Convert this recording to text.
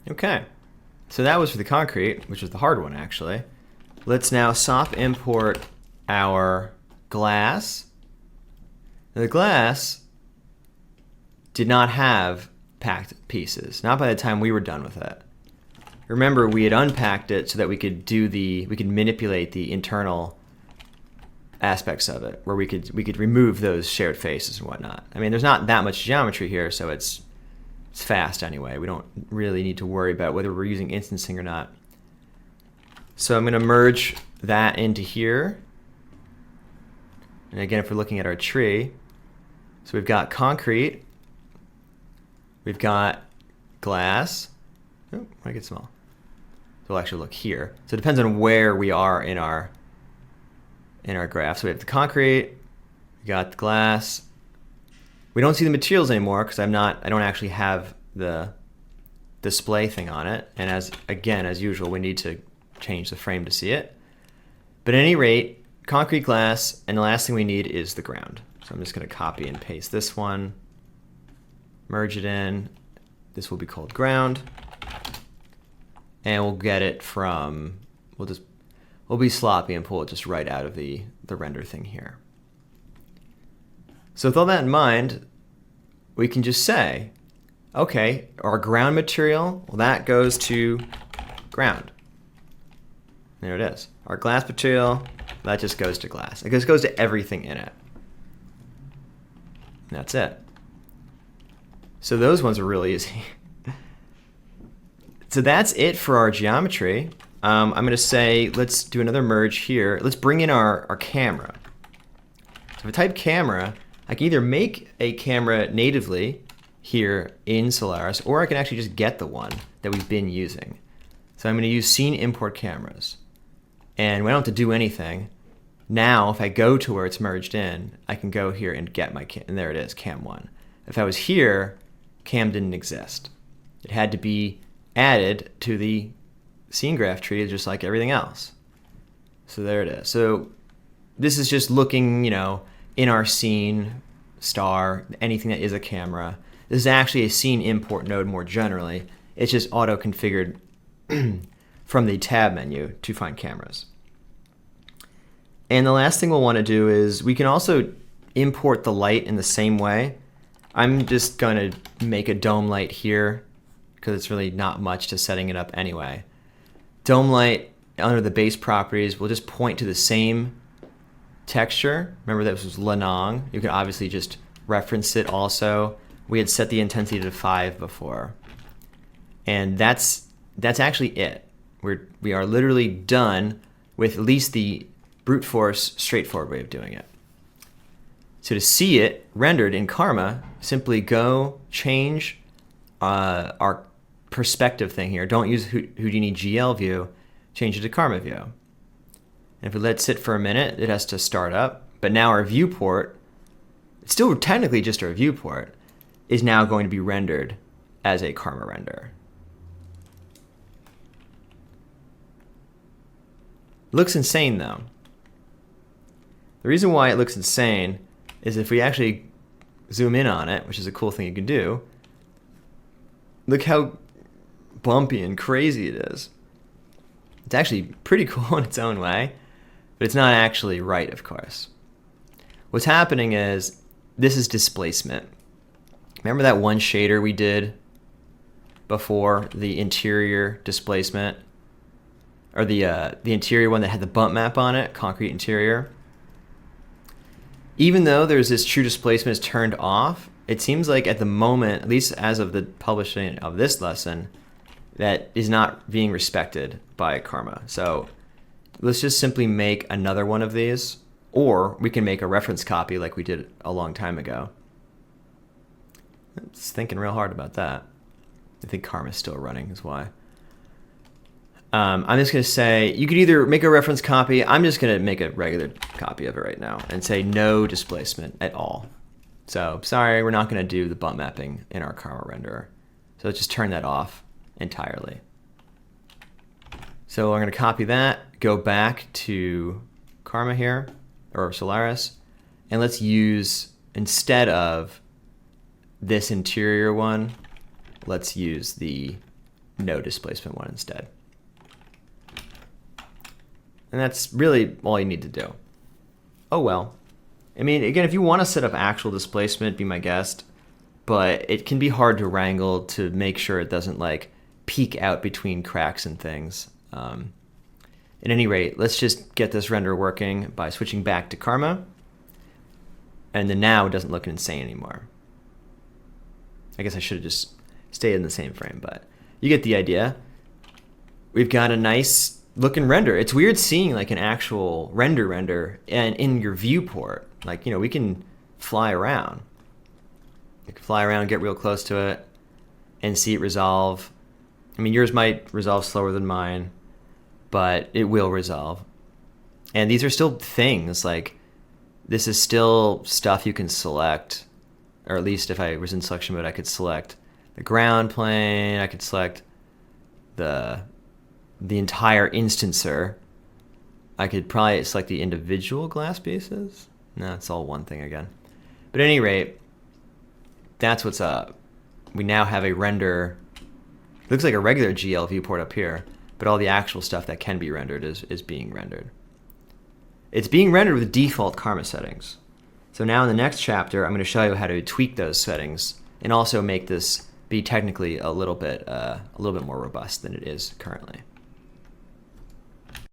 Okay, so that was for the concrete, which was the hard one actually. Let's now soft import our glass. Now, the glass did not have packed pieces, not by the time we were done with it. Remember, we had unpacked it so that we could manipulate the internal aspects of it, where we could remove those shared faces and whatnot. I mean, there's not that much geometry here, so it's fast anyway. We don't really need to worry about whether we're using instancing or not. So I'm going to merge that into here. And again, if we're looking at our tree, so we've got concrete, we've got glass. Oh, I get small. So we'll actually look here. So it depends on where we are in our graph. So we have the concrete, we got the glass. We don't see the materials anymore because I don't actually have the display thing on it. And as usual, we need to change the frame to see it. But at any rate, concrete, glass, and the last thing we need is the ground. So I'm just going to copy and paste this one, merge it in. This will be called ground. And we'll get it from, we'll be sloppy and pull it just right out of the render thing here. So with all that in mind, we can just say, okay, our ground material, well, that goes to ground. There it is. Our glass material, that just goes to glass. It just goes to everything in it. And that's it. So those ones are really easy. So that's it for our geometry. I'm going to say, let's do another merge here. Let's bring in our camera. So if I type camera, I can either make a camera natively here in Solaris, or I can actually just get the one that we've been using. So I'm going to use scene import cameras. And we don't have to do anything. Now, if I go to where it's merged in, I can go here and get my cam, and there it is, cam 1. If I was here, cam didn't exist. It had to be added to the scene graph tree just like everything else. So there it is. So this is just looking, in our scene, star, anything that is a camera. This is actually a scene import node more generally. It's just auto-configured from the tab menu to find cameras. And the last thing we'll want to do is we can also import the light in the same way. I'm just going to make a dome light here because it's really not much to setting it up anyway. Dome light under the base properties will just point to the same texture. Remember that this was Lanong. You can obviously just reference it also. We had set the intensity to 5 before. And that's actually it. We are literally done with at least the brute force straightforward way of doing it. So to see it rendered in Karma, simply go change our perspective thing here. Don't use Houdini GL view, change it to Karma view. And if we let it sit for a minute, it has to start up. But now our viewport, it's still technically just our viewport, is now going to be rendered as a Karma render. Looks insane though. The reason why it looks insane is if we actually zoom in on it, which is a cool thing you can do, look how bumpy and crazy it is. It's actually pretty cool in its own way, but it's not actually right, of course. What's happening is this is displacement. Remember that one shader we did before, the interior displacement? Or the interior one that had the bump map on it, concrete interior. Even though there's this true displacement is turned off, it seems like at the moment, at least as of the publishing of this lesson, that is not being respected by Karma. So let's just simply make another one of these, or we can make a reference copy like we did a long time ago. I'm just thinking real hard about that. I think Karma's still running is why. I'm just going to say, you could either make a reference copy. I'm just going to make a regular copy of it right now and say no displacement at all. So sorry, we're not going to do the bump mapping in our Karma renderer. So let's just turn that off entirely. So I'm going to copy that, go back to Karma here, or Solaris, and let's use, instead of this interior one, let's use the no displacement 1 instead. And that's really all you need to do. Oh well. I mean, again, if you want to set up actual displacement, be my guest. But it can be hard to wrangle to make sure it doesn't like peek out between cracks and things. At any rate, let's just get this render working by switching back to Karma. And then now it doesn't look insane anymore. I guess I should have just stayed in the same frame, but you get the idea. We've got a nice looking render. It's weird seeing like an actual render and in your viewport. Like, you know, we can fly around. You can fly around, get real close to it, and see it resolve. I mean, yours might resolve slower than mine, but it will resolve. And these are still things, like, this is still stuff you can select, or at least if I was in selection mode, I could select the ground plane, I could select the entire instancer. I could probably select the individual glass pieces. No, it's all one thing again. But at any rate, that's what's up. We now have a render. It looks like a regular GL viewport up here, but all the actual stuff that can be rendered is being rendered. It's being rendered with default Karma settings. So now in the next chapter, I'm going to show you how to tweak those settings and also make this be technically a little bit more robust than it is currently.